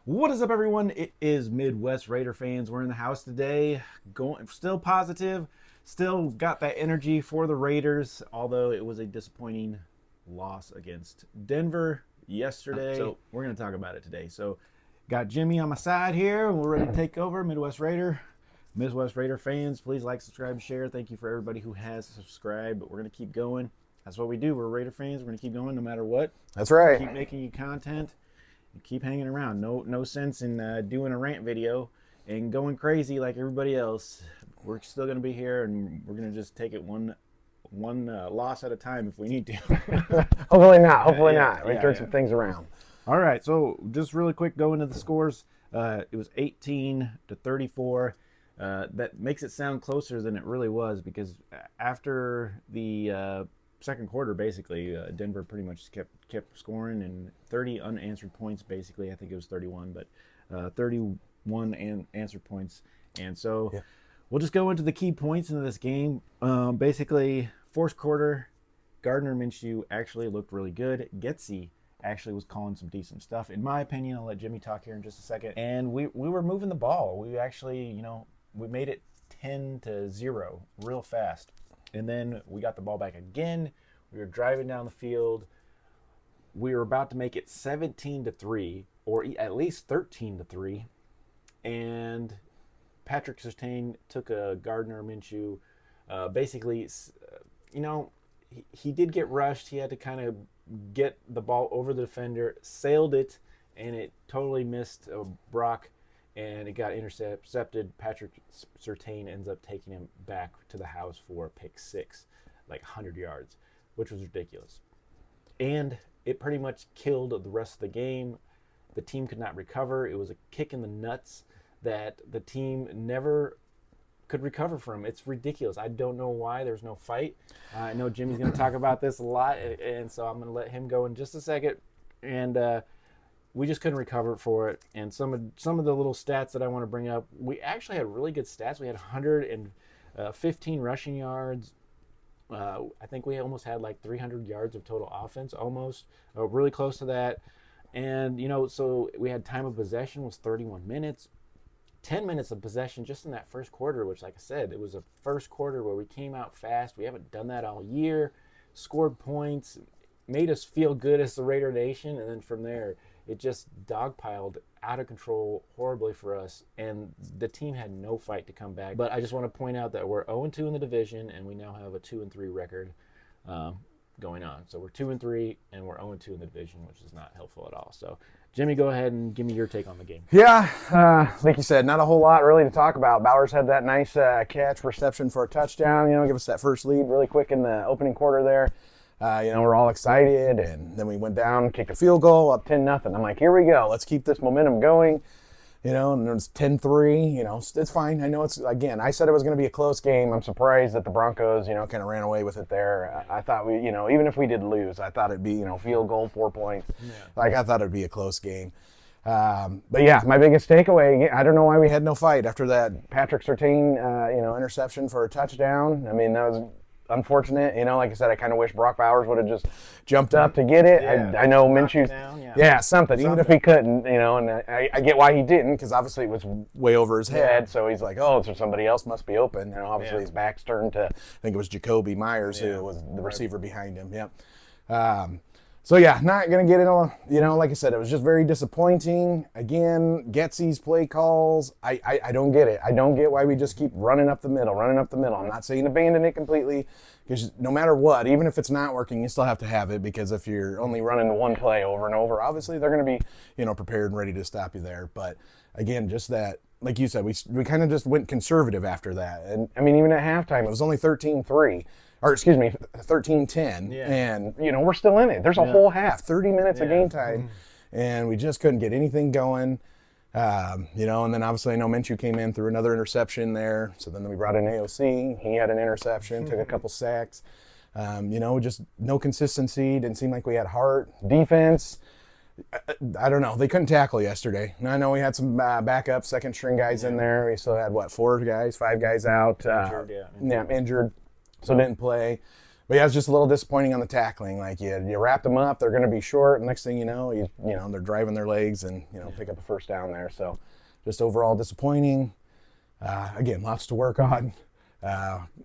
What is up, everyone? It is Midwest Raider fans. We're in the house today, going still positive, still got that energy for the Raiders, although it was a disappointing loss against Denver yesterday. So we're going to talk about it today. So got Jimmy on my side here, and we're ready to take over. Midwest Raider fans, please like, subscribe, share. Thank you for everybody who has subscribed, but we're going to keep going. That's what we do. We're Raider fans. We're going to keep going no matter what. That's right. Keep making you content. Keep hanging around. No sense in doing a rant video and going crazy like everybody else. We're still going to be here, and we're going to just take it one loss at a time if we need to. Hopefully not. We turn some things around. All right, so just really quick, go into the scores. It was 18-34. That makes it sound closer than it really was, because after the second quarter, basically, Denver pretty much kept scoring, and 30 unanswered points, basically. I think it was 31, but 31 answered points. And so we'll just go into the key points into this game. Basically, fourth quarter, Gardner Minshew actually looked really good. Getsy actually was calling some decent stuff. In my opinion, I'll let Jimmy talk here in just a second. And we were moving the ball. We actually, we made it 10-0 real fast. And then we got the ball back again. We were driving down the field. We were about to make it 17-3, or at least 13-3. And Patrick Surtain took a Gardner Minshew. Basically, he did get rushed. He had to kind of get the ball over the defender, sailed it, and it totally missed Brock, and it got intercepted. Patrick Surtain ends up taking him back to the house for a pick six, like 100 yards, which was ridiculous. And it pretty much killed the rest of the game. The team could not recover. It was a kick in the nuts that the team never could recover from. It's ridiculous. I don't know why there's no fight. I know Jimmy's going to talk about this a lot, and so I'm going to let him go in just a second. And we just couldn't recover for it. And some of the little stats that I want to bring up, we actually had really good stats. We had 115 rushing yards. I think we almost had like 300 yards of total offense, almost, really close to that. And, so we had time of possession was 31 minutes. 10 minutes of possession just in that first quarter, which, like I said, it was a first quarter where we came out fast. We haven't done that all year. Scored points, made us feel good as the Raider Nation, and then from there, it just dogpiled out of control horribly for us, and the team had no fight to come back. But I just want to point out that we're 0-2 in the division, and we now have a 2-3 record going on. So we're 2-3, and we're 0-2 in the division, which is not helpful at all. So, Jimmy, go ahead and give me your take on the game. Yeah, like you said, not a whole lot really to talk about. Bowers had that nice catch reception for a touchdown, give us that first lead really quick in the opening quarter there. We're all excited, and then we went down, kicked a field goal, up 10-0. I'm like, here we go. Let's keep this momentum going. And it's 10-3, it's fine. I know I said it was going to be a close game. I'm surprised that the Broncos, kind of ran away with it there. I thought we, even if we did lose, I thought it'd be, field goal, 4 points. Yeah. I thought it'd be a close game. But yeah, my biggest takeaway, I don't know why we had no fight after that Patrick Surtain, interception for a touchdown. I mean, that was unfortunate. Like I said, I kind of wish Brock Bowers would have just jumped up to get it. Yeah. I know Minshew, something, even if he couldn't, and I get why he didn't, because obviously it was way over his head. So he's like, so somebody else must be open. Obviously his back's turned to, I think it was Jacoby Myers, who was the receiver behind him. Yep. So yeah, not going to get it all, like I said, it was just very disappointing. Again, Getsy's play calls, I don't get it. I don't get why we just keep running up the middle. I'm not saying abandon it completely, because no matter what, even if it's not working, you still have to have it, because if you're only running the one play over and over, obviously they're going to be, prepared and ready to stop you there. But again, just that, like you said, we kind of just went conservative after that. And I mean, even at halftime, it was only 13-3. Or excuse me, 13-10, and we're still in it. There's a whole half, 30 minutes of game time, and we just couldn't get anything going. And then obviously I know Minshew came in through another interception there. So then we brought in AOC. He had an interception, took a couple sacks. Just no consistency. Didn't seem like we had heart. Defense, I don't know. They couldn't tackle yesterday. I know we had some backup second string guys in there. We still had 5 guys out. Injured. So didn't play. But yeah, it's just a little disappointing on the tackling. Like you wrap them up, they're going to be short. And next thing you know, they're driving their legs and pick up a first down there. So just overall disappointing. Again, lots to work on.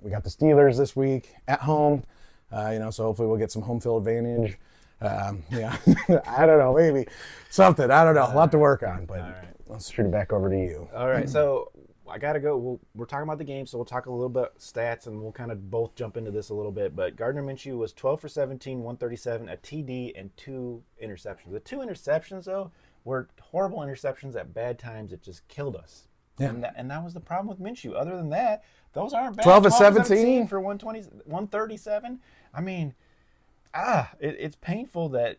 We got the Steelers this week at home. So hopefully we'll get some home field advantage. Yeah, I don't know, maybe something. I don't know. A lot to work on, but let's shoot it back over to you. All right, so I got to go. We're talking about the game, so we'll talk a little bit stats, and we'll kind of both jump into this a little bit. But Gardner Minshew was 12 for 17, 137, a TD, and 2 interceptions. The 2 interceptions, though, were horrible interceptions at bad times. It just killed us. Yeah. And that was the problem with Minshew. Other than that, those aren't bad. 12 to 17 for 137. I mean, it's painful that,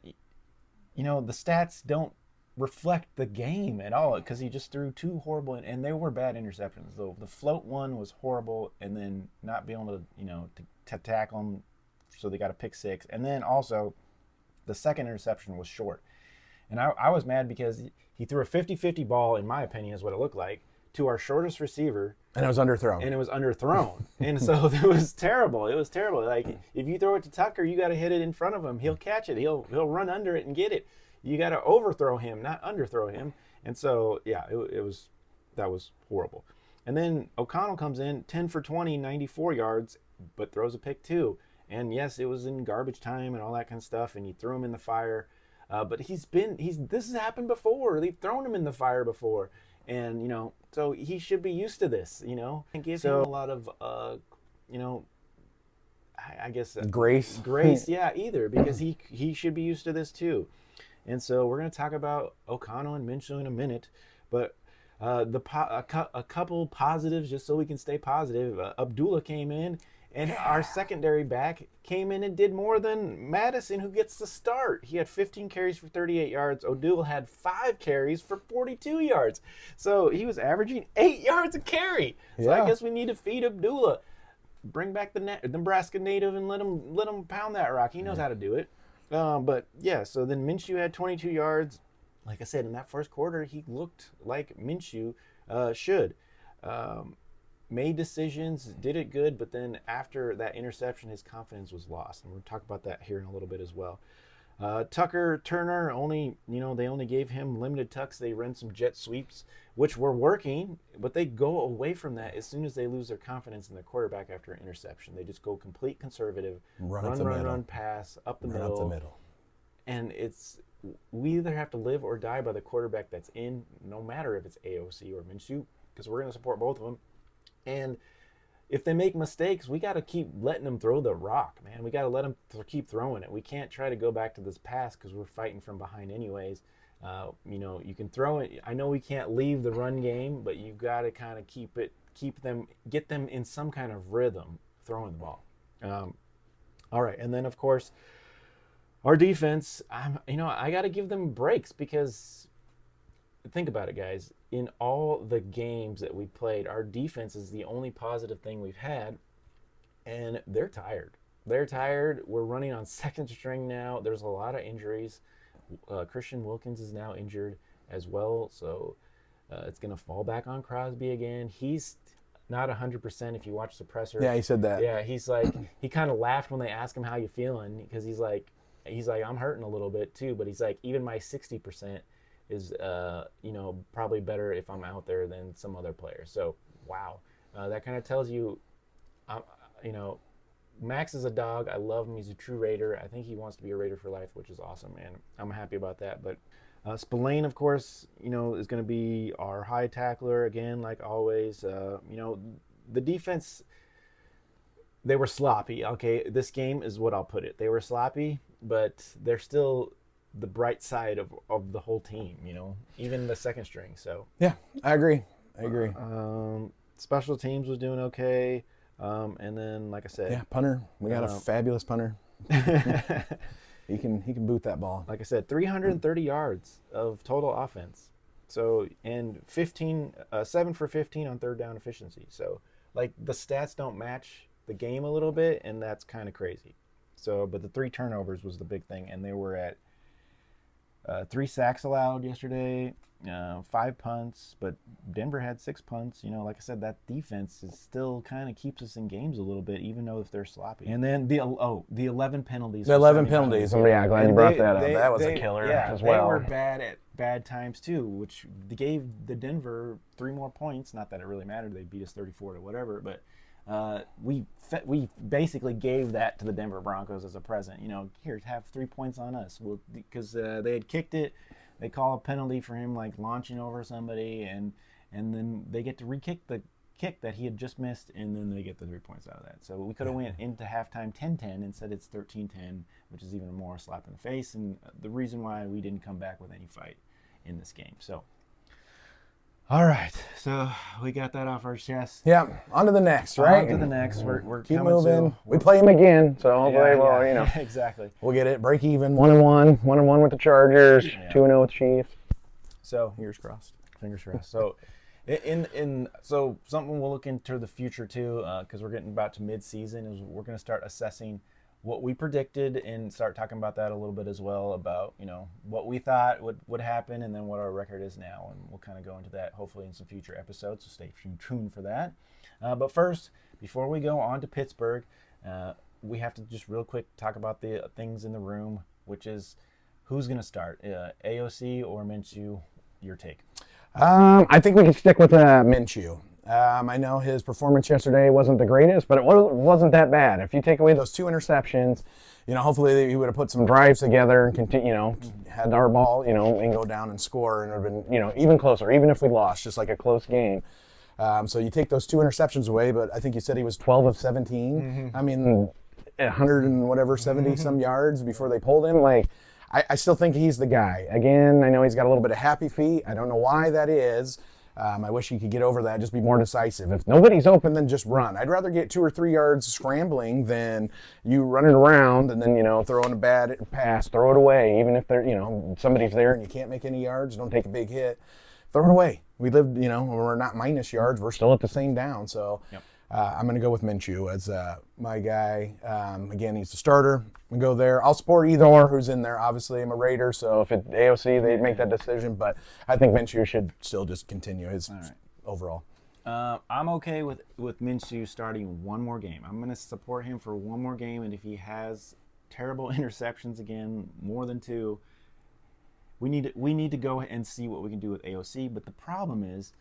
the stats don't reflect the game at all because he just threw 2 horrible, and they were bad interceptions. The float one was horrible, and then not being able to tackle him, so they got a pick 6. And then also, the second interception was short. And I was mad because he threw a 50-50 ball, in my opinion, is what it looked like, to our shortest receiver. And it was underthrown. And so it was terrible. It was terrible. Like, if you throw it to Tucker, you got to hit it in front of him. He'll catch it. He'll run under it and get it. You got to overthrow him, not underthrow him. And so, yeah, that was horrible. And then O'Connell comes in, 10 for 20, 94 yards, but throws a pick 2. And yes, it was in garbage time and all that kind of stuff, and you threw him in the fire. But this has happened before. They've thrown him in the fire before. And, so he should be used to this, and give him a lot of, I guess. Grace, yeah, either, because he should be used to this too. And so we're going to talk about O'Connell and Minshew in a minute. But a couple positives, just so we can stay positive. Abdullah came in, and our secondary back came in and did more than Madison, who gets the start. He had 15 carries for 38 yards. Odell had 5 carries for 42 yards. So he was averaging 8 yards a carry. So I guess we need to feed Abdullah. Bring back the Nebraska native and let him pound that rock. He knows how to do it. But yeah, so then Minshew had 22 yards. Like I said, in that first quarter, he looked like Minshew should. Made decisions, did it good, but then after that interception, his confidence was lost. And we'll talk about that here in a little bit as well. Tucker Turner, they only gave him limited tucks. They ran some jet sweeps, which were working, but they go away from that as soon as they lose their confidence in their quarterback after an interception. They just go complete conservative, run, pass, up the middle. And we either have to live or die by the quarterback that's in, no matter if it's AOC or Minshew, because we're going to support both of them. And if they make mistakes, we got to keep letting them throw the rock, man. We got to let them keep throwing it. We can't try to go back to this pass because we're fighting from behind anyways. You can throw it. I know we can't leave the run game, but you got to kind of get them in some kind of rhythm throwing the ball. All right, and then of course our defense. I got to give them breaks because think about it, guys. In all the games that we played, our defense is the only positive thing we've had, and they're tired. We're running on second string now. There's a lot of injuries. Christian Wilkins is now injured as well, so it's going to fall back on Crosby again. He's not 100% if you watch the presser. Yeah, he said that. Yeah, he's like, he kind of laughed when they asked him how you feeling, because he's like, I'm hurting a little bit too, but he's like, even my 60% is probably better if I'm out there than some other players. So wow, that kind of tells you, Max is a dog. I love him. He's a true Raider. I think he wants to be a Raider for life, which is awesome, and I'm happy about that. But Spillane, of course, is going to be our high tackler again, like always. The defense, they were sloppy. Okay, this game is what I'll put it. They were sloppy, but they're still the bright side of the whole team, even the second string. So yeah, I agree. Special teams was doing okay. And then, like I said, yeah, punter. We got a fabulous punter. He can boot that ball. Like I said, 330 yards of total offense. So, and 7 for 15 on third down efficiency. So, like, the stats don't match the game a little bit, and that's kind of crazy. So, but the 3 turnovers was the big thing, and they were at 3 sacks allowed yesterday. 5 punts, but Denver had 6 punts. Like I said, that defense is still kind of keeps us in games a little bit, even though if they're sloppy. And then the 11 penalties. The 11 penalties. I'm glad you brought that up. That was a killer as well. They were bad at bad times too, which gave the Denver 3 more points. Not that it really mattered; they beat us 34 to whatever, but. We basically gave that to the Denver Broncos as a present. Here, have 3 points on us. Because they had kicked it. They call a penalty for him like launching over somebody, and then they get to re-kick the kick that he had just missed, and then they get the 3 points out of that. So we could have went into halftime 10-10. Instead, it's 13-10, which is even more slap in the face, and the reason why we didn't come back with any fight in this game. So. All right, so we got that off our chest. Yeah, on to the next, right? On to the next. We're keep coming moving. We play him again, so hopefully, exactly. We'll get it. Break even. 1-1. 1-1 with the Chargers. 2-0 with the Chiefs. So fingers crossed. Fingers crossed. So, so something we'll look into the future too, because we're getting about to mid-season. Is we're going to start assessing what we predicted and start talking about that a little bit as well, about what we thought would happen and then what our record is now, and we'll kind of go into that hopefully in some future episodes, so stay tuned for that. But first, before we go on to Pittsburgh, we have to just real quick talk about the things in the room, which is who's going to start, AOC or Minshew. Your take? I think we can stick with Minshew. I know his performance yesterday wasn't the greatest, but it wasn't that bad. If you take away those 2 interceptions, hopefully he would have put some drives together and continue, had our ball, and go down and score, and it would have been, even closer, even if we lost, just like a close game. So you take those 2 interceptions away, but I think you said he was 12 of 17. Mm-hmm. I mean, 100 and whatever, 70 some yards before they pulled him. Like, I still think he's the guy. Again, I know he's got a little bit of happy feet. I don't know why that is. I wish he could get over that, just be more decisive. If nobody's open, then just run. I'd rather get 2 or 3 yards scrambling than you running around and then, throwing a bad pass, throw it away. Even if somebody's there and you can't make any yards, don't take a big hit, throw it away. We lived, we're not minus yards. We're still at the same down. So yep. I'm going to go with Minshew as my guy. Again, he's the starter. We go there. I'll support either or who's in there. Obviously, I'm a Raider, so if it's AOC, they'd make that decision. But I think Minshew should still just continue his overall. I'm okay with Minshew starting one more game. I'm going to support him for one more game, and if he has terrible interceptions again, more than 2, we need to go and see what we can do with AOC. But the problem is,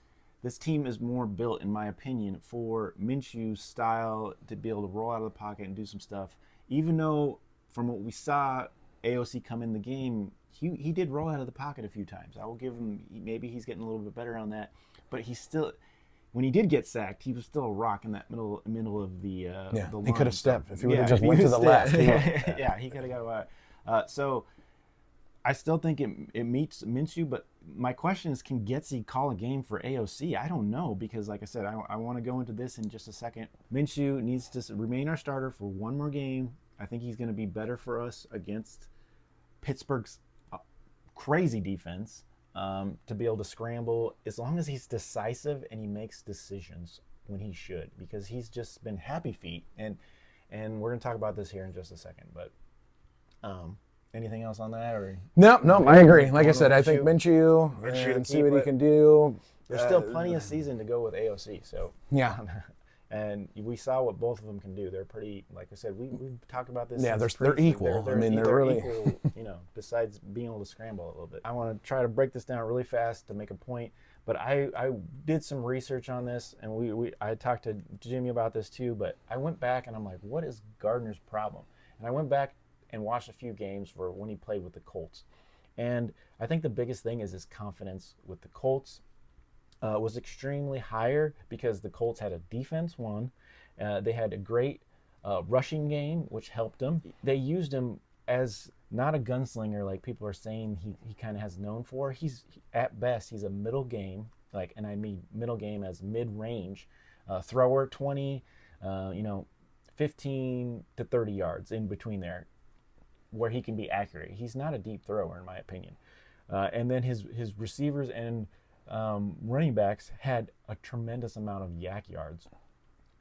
this team is more built, in my opinion, for Minshew's style to be able to roll out of the pocket and do some stuff. Even though, from what we saw, AOC come in the game, he did roll out of the pocket a few times. I will give him, maybe he's getting a little bit better on that. But he still, when he did get sacked, he was still a rock in that middle of the line. He could have stepped. If he would have just went to the left. Yeah, he could have got so I still think it meets Minshew, but my question is, can Getsy call a game for AOC? I don't know, because like I said, I want to go into this in just a second. Minshew needs to remain our starter for one more game. I think he's going to be better for us against Pittsburgh's crazy defense, to be able to scramble, as long as he's decisive and he makes decisions when he should, because he's just been happy feet. And we're going to talk about this here in just a second, but anything else on that? Or No, I agree. Like I said, I think Minshew and see what he can do. There's still plenty of season to go with AOC. So yeah. And we saw what both of them can do. They're pretty, like I said, we've talked about this. Yeah, they're equal. They're really equal, besides being able to scramble a little bit. I want to try to break this down really fast to make a point, but I did some research on this, and I talked to Jimmy about this too, but I went back and I'm like, what is Gardner's problem? And I went back and watched a few games for when he played with the Colts. And I think the biggest thing is his confidence with the Colts. Was extremely higher because the Colts had a defense, they had a great rushing game, which helped them. They used him as not a gunslinger like people are saying he kind of has known for. At best, he's a middle game, and I mean middle game as mid-range thrower, 20, 15 to 30 yards in between there, where he can be accurate. He's not a deep thrower, in my opinion. And then his receivers and running backs had a tremendous amount of yak yards.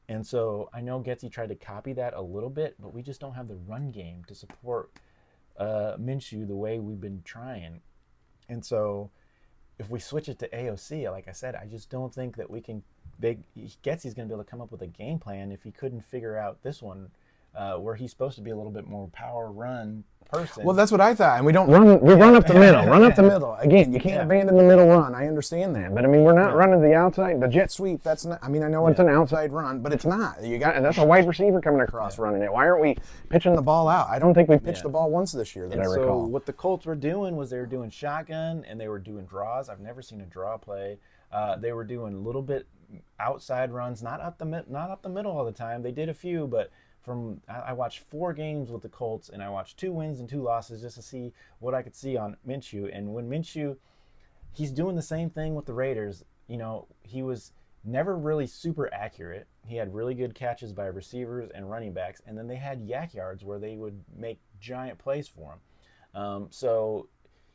And so I know Getsy tried to copy that a little bit, but we just don't have the run game to support Minshew the way we've been trying. And so if we switch it to AOC, like I said, I just don't think that we can. Getsy's going to be able to come up with a game plan if he couldn't figure out this one, where he's supposed to be a little bit more power run person. Well, that's what I thought. And we don't run. We run up the middle. Run up the middle. Again, you can't abandon the middle run. I understand that, but I mean, we're not running the outside. The jet sweep. That's not. I mean, I know it's an outside run, but it's not. You got, and that's a wide receiver coming across running it. Why aren't we pitching the ball out? I don't think we pitched the ball once this year that I recall. So what the Colts were doing was they were doing shotgun and they were doing draws. I've never seen a draw play. They were doing a little bit outside runs, not up the middle all the time. They did a few, but. I watched 4 games with the Colts, and I watched 2 wins and 2 losses just to see what I could see on Minshew. And when Minshew, he's doing the same thing with the Raiders. You know, he was never really super accurate. He had really good catches by receivers and running backs, and then they had yak yards where they would make giant plays for him. So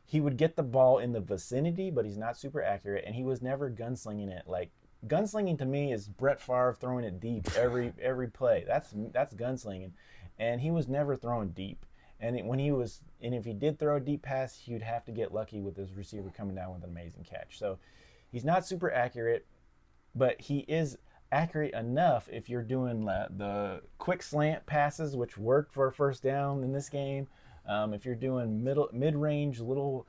he would get the ball in the vicinity, but he's not super accurate, and he was never gunslinging it like. Gunslinging to me is Brett Favre throwing it deep every play. That's gunslinging, and he was never throwing deep. And if he did throw a deep pass, he'd have to get lucky with his receiver coming down with an amazing catch. So he's not super accurate, but he is accurate enough if you're doing the quick slant passes, which worked for a first down in this game. If you're doing mid-range little,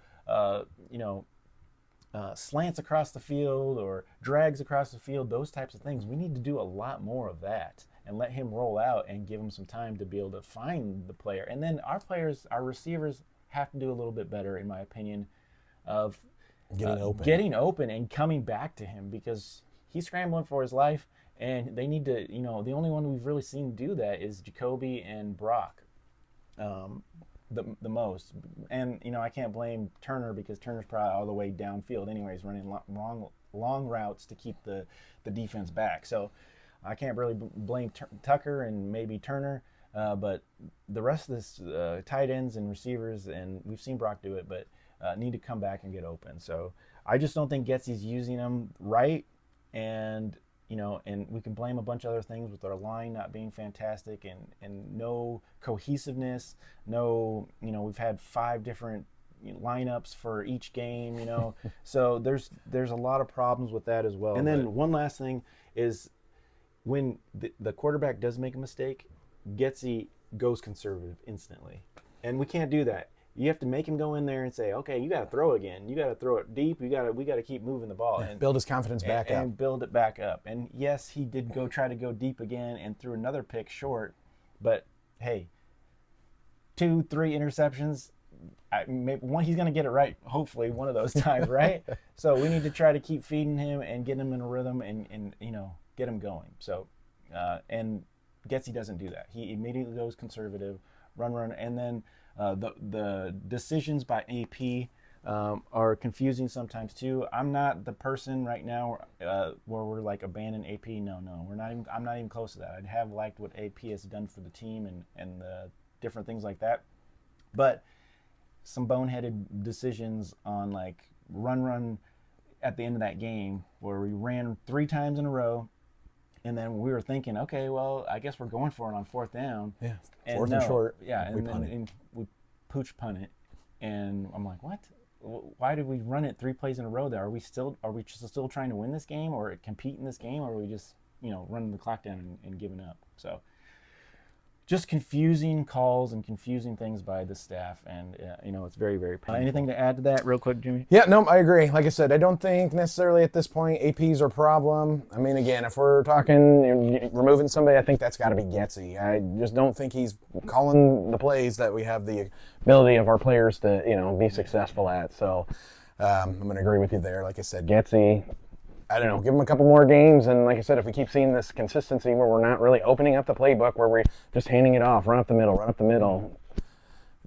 slants across the field or drags across the field, those types of things. We need to do a lot more of that and let him roll out and give him some time to be able to find the player. And then our receivers have to do a little bit better, in my opinion, of getting open and coming back to him, because he's scrambling for his life, and they need to, the only one we've really seen do that is Jacoby and Brock. The most, and I can't blame Turner, because Turner's probably all the way downfield anyways, running long routes to keep the defense back. So I can't really blame Tucker and maybe Turner, but the rest of this tight ends and receivers, and we've seen Brock do it, but need to come back and get open. So I just don't think Getsy's using them right, and and we can blame a bunch of other things with our line not being fantastic and no cohesiveness. We've had 5 different lineups for each game, So there's a lot of problems with that as well. And then one last thing is when the quarterback does make a mistake, Getsy goes conservative instantly. And we can't do that. You have to make him go in there and say, okay, you got to throw again. You got to throw it deep. We got to keep moving the ball and build his confidence back up. And build it back up. And yes, he did try to go deep again and threw another pick short. But hey, 2-3 interceptions. Maybe one, he's going to get it right. Hopefully, one of those times, right? So we need to try to keep feeding him and get him in a rhythm and get him going. So and Getsy doesn't do that. He immediately goes conservative, run, and then. The decisions by AP are confusing sometimes too. I'm not the person right now where we're like abandon AP. No, we're not even. I'm not even close to that. I'd have liked what AP has done for the team and the different things like that, but some boneheaded decisions on like run at the end of that game where we ran 3 times in a row. And then we were thinking, okay, well, I guess we're going for it on 4th down. Yeah, 4th and short. Yeah, and we pooch punt it. And I'm like, what? Why did we run it 3 plays in a row there? Are we still trying to win this game or compete in this game, or are we just running the clock down and giving up? So just confusing calls and confusing things by the staff, and it's very, very painful. Anything to add to that real quick, Jimmy? Yeah, no, I agree. Like I said, I don't think necessarily at this point AP's our problem. I mean, again, if we're talking removing somebody, I think that's got to be Getsy. I just don't think he's calling the plays that we have the ability of our players to be successful at. So I'm going to agree with you there. Like I said, Getsy, I don't know, give them a couple more games, and like I said, if we keep seeing this consistency where we're not really opening up the playbook, where we're just handing it off, run up the middle,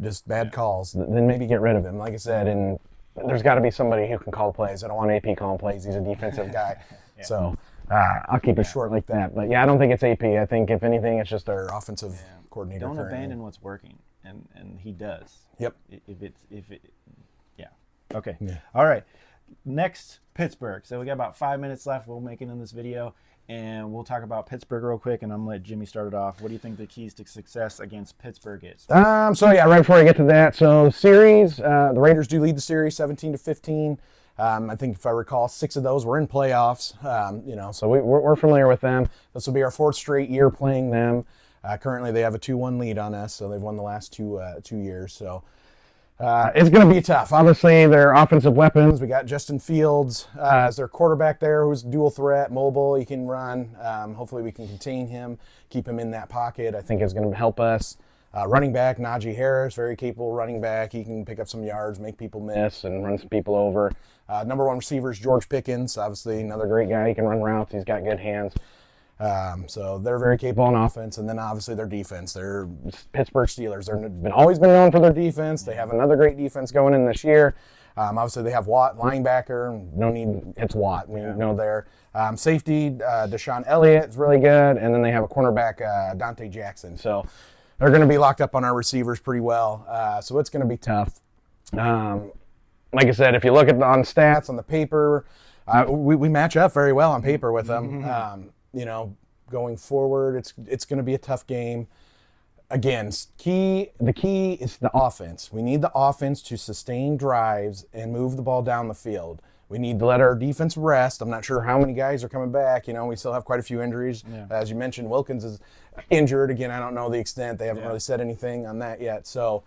just bad calls, then maybe get rid of him. Like I said, and there's got to be somebody who can call plays. I don't want AP calling plays. He's a defensive guy. So I'll keep it short like that. But yeah, I don't think it's AP. I think if anything, it's just our offensive coordinator. Don't abandon what's working, and he does. Yep. Okay. Yeah. All right. Next, Pittsburgh. So we got about 5 minutes left. We'll make it in this video, and we'll talk about Pittsburgh real quick, and I'm going to let Jimmy start it off. What do you think the keys to success against Pittsburgh is? So yeah, right before I get to that, so series, the Raiders do lead the series 17-15. I think if I recall, 6 of those were in playoffs. So we're familiar with them. This will be our 4th straight year playing them. Currently, they have a 2-1 lead on us, so they've won the last 2 years. So it's going to be tough. Obviously, their offensive weapons. We got Justin Fields as their quarterback there, who's dual threat, mobile. He can run. Hopefully, we can contain him, keep him in that pocket. I think is going to help us. Running back, Najee Harris, very capable running back. He can pick up some yards, make people miss, and run some people over. Number 1 receiver is George Pickens, obviously another great guy. He can run routes. He's got good hands. So they're very capable on offense. And then obviously their defense. They're Pittsburgh Steelers. They've always been known for their defense. They have another great defense going in this year. Obviously they have Watt, linebacker. No need, it's Watt. We know there. Safety, Deshaun Elliott is really good. And then they have a cornerback, Dante Jackson. So they're going to be locked up on our receivers pretty well. So it's going to be tough. Like I said, if you look at on stats on the paper, we match up very well on paper with them. Going forward, it's going to be a tough game. Again, the key is the offense. We need the offense to sustain drives and move the ball down the field. We need to let our defense rest. I'm not sure how many guys are coming back. We still have quite a few injuries. Yeah. As you mentioned, Wilkins is injured. Again, I don't know the extent. They haven't really said anything on that yet. So,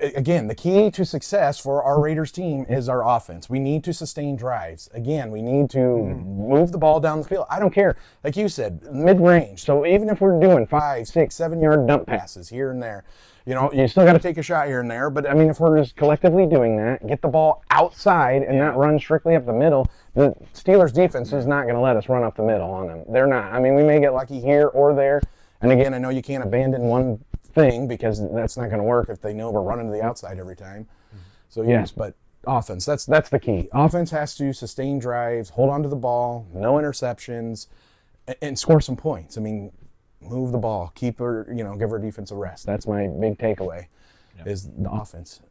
again, the key to success for our Raiders team is our offense. We need to sustain drives. Again, we need to move the ball down the field. I don't care. Like you said, mid-range. So even if we're doing 5, 6, 7-yard dump passes here and there, you still got to take a shot here and there. But, I mean, if we're just collectively doing that, get the ball outside and not run strictly up the middle, the Steelers' defense is not going to let us run up the middle on them. They're not. I mean, we may get lucky here or there. And, again, I know you can't abandon one thing because that's not going to work if they know we're running to the outside every time. So, yes, but offense, that's the key. Offense has to sustain drives, hold on to the ball, no interceptions, and score some points. I mean, move the ball, keep her, give her defense a rest. That's my big takeaway is the offense.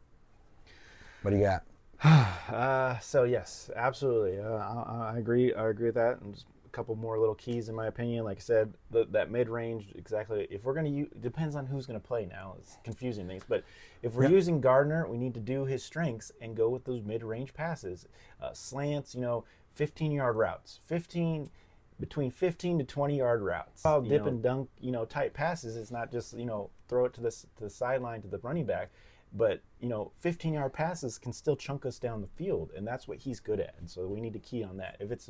What do you got? So yes, absolutely. I agree. I agree with that. And just a couple more little keys in my opinion. Like I said, that mid-range, exactly. If we're going to use, it depends on who's going to play now. It's confusing things. But if we're using Gardner, we need to do his strengths and go with those mid-range passes. Slants, 15-yard routes. Between 15 to 20-yard routes. Dip and dunk, tight passes. It's not just, throw it to the sideline to the running back. But, 15-yard passes can still chunk us down the field, and that's what he's good at. And so we need to key on that. If it's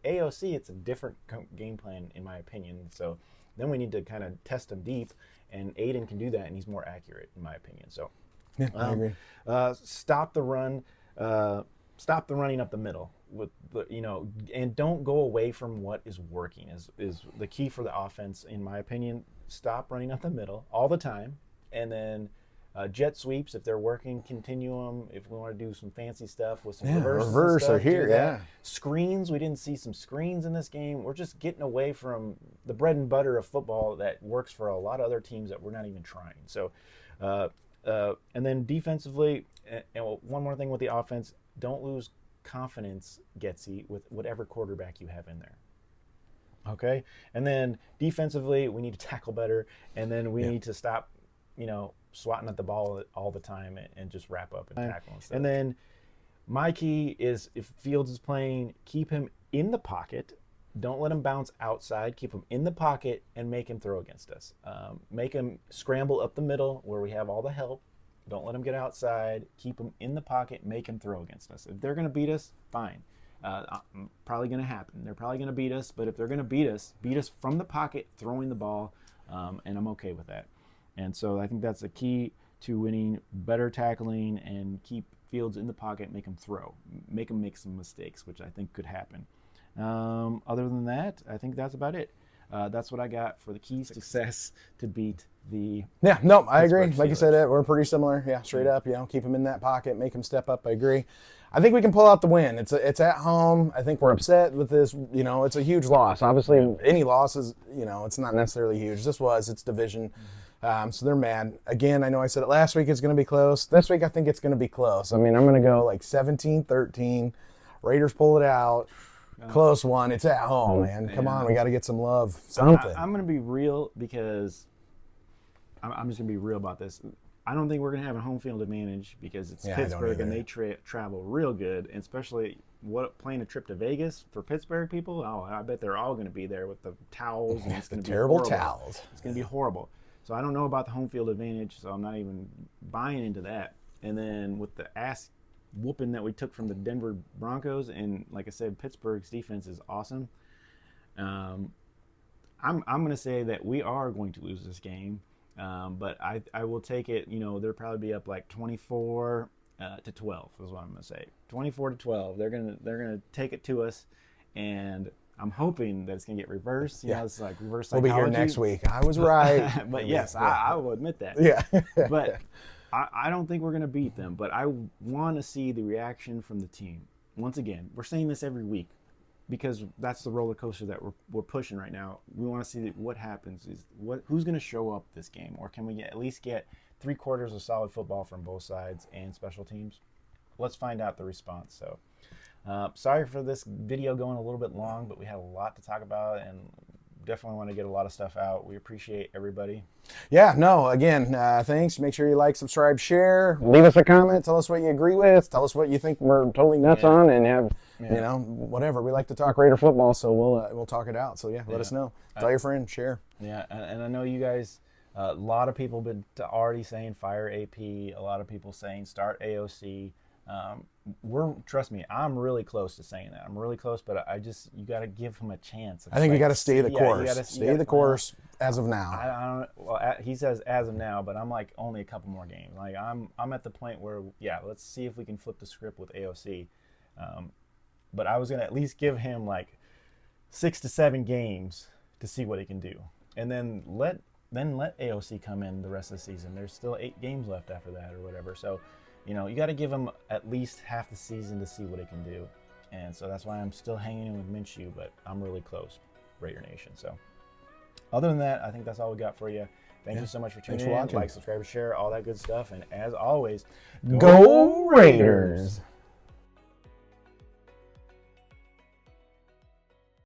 AOC, it's a different game plan, in my opinion. So then we need to kind of test him deep, and Aiden can do that, and he's more accurate, in my opinion. So yeah, I agree. Stop the run. Stop the running up the middle. And don't go away from what is working is the key for the offense, in my opinion. Stop running up the middle all the time, and then jet sweeps, if they're working, continue them. If we want to do some fancy stuff with some reverse or here, screens, we didn't see some screens in this game. We're just getting away from the bread and butter of football that works for a lot of other teams that we're not even trying. So, and then defensively, and one more thing with the offense, don't lose confidence, Getsy, with whatever quarterback you have in there. Okay? And then defensively, we need to tackle better, and then we need to stop, swatting at the ball all the time and just wrap up and tackle and stuff. And then my key is, if Fields is playing, keep him in the pocket. Don't let him bounce outside. Keep him in the pocket and make him throw against us. Make him scramble up the middle where we have all the help. Don't let him get outside. Keep him in the pocket. Make him throw against us. If they're going to beat us, fine. Probably going to happen. They're probably going to beat us. But if they're going to beat us from the pocket, throwing the ball, and I'm okay with that. And so I think that's the key to winning, better tackling, and keep Fields in the pocket, make him throw. Make him make some mistakes, which I think could happen. Other than that, I think that's about it. That's what I got for the key success to beat the... Yeah, no, I agree. Like you said, we're pretty similar. Yeah, straight up, keep him in that pocket, make him step up. I agree. I think we can pull out the win. It's at home. I think we're upset with this. It's a huge loss. Obviously, any loss is, it's not necessarily huge. It's division. So they're mad. Again, I know I said it last week, it's going to be close. This week, I think it's going to be close. I mean, I'm going to go like 17-13. Raiders pull it out. Close one. It's at home, man. Come on, we got to get some love. Something. I'm going to be real because I'm just going to be real about this. I don't think we're going to have a home field advantage because it's Yeah, I don't Pittsburgh and either. they travel real good, and especially playing a trip to Vegas for Pittsburgh people. Oh, I bet they're all going to be there with the towels, and it's going to be Terrible horrible. towels. It's going to be horrible. So I don't know about the home field advantage, so I'm not even buying into that. And then with the ass whooping that we took from the Denver Broncos, and like I said, Pittsburgh's defense is awesome. I'm going to say that we are going to lose this game. But I will take it, they'll probably be up like 24 to 12 is what I'm going to say. 24 to 12. They're going to take it to us, and I'm hoping that it's going to get reversed. It's like reverse We'll psychology. be here next week. I was right. But yes, I will admit that. Yeah. But I don't think we're going to beat them, but I want to see the reaction from the team. Once again, we're saying this every week, because that's the roller coaster that we're pushing right now. We want to see what happens. Who's going to show up this game, or can we at least get 3/4 of solid football from both sides and special teams? Let's find out the response. So, sorry for this video going a little bit long, but we had a lot to talk about and definitely want to get a lot of stuff out. We appreciate everybody. Yeah, no, again, thanks. Make sure you like, subscribe, share. Leave us a comment. Tell us what you agree with. Tell us what you think we're totally nuts on, and have, whatever. We like to talk Raider football, so we'll talk it out. So, let us know. Tell your friend, share. Yeah, and I know you guys, a lot of people been already saying fire AP. A lot of people saying start AOC. Trust me, I'm really close to saying that. I'm really close, but you got to give him a chance. I think you got to stay the course. Stay the course as of now. I don't. Well, he says as of now, but I'm like only a couple more games. Like I'm at the point where let's see if we can flip the script with AOC. But I was gonna at least give him like 6 to 7 games to see what he can do, and then let AOC come in the rest of the season. There's still 8 games left after that or whatever. So, you got to give him at least half the season to see what he can do. And so that's why I'm still hanging in with Minshew, but I'm really close, Raider Nation. So other than that, I think that's all we got for you. Thank you so much for tuning in. watching. Like, subscribe, share, all that good stuff. And as always, Go Raiders!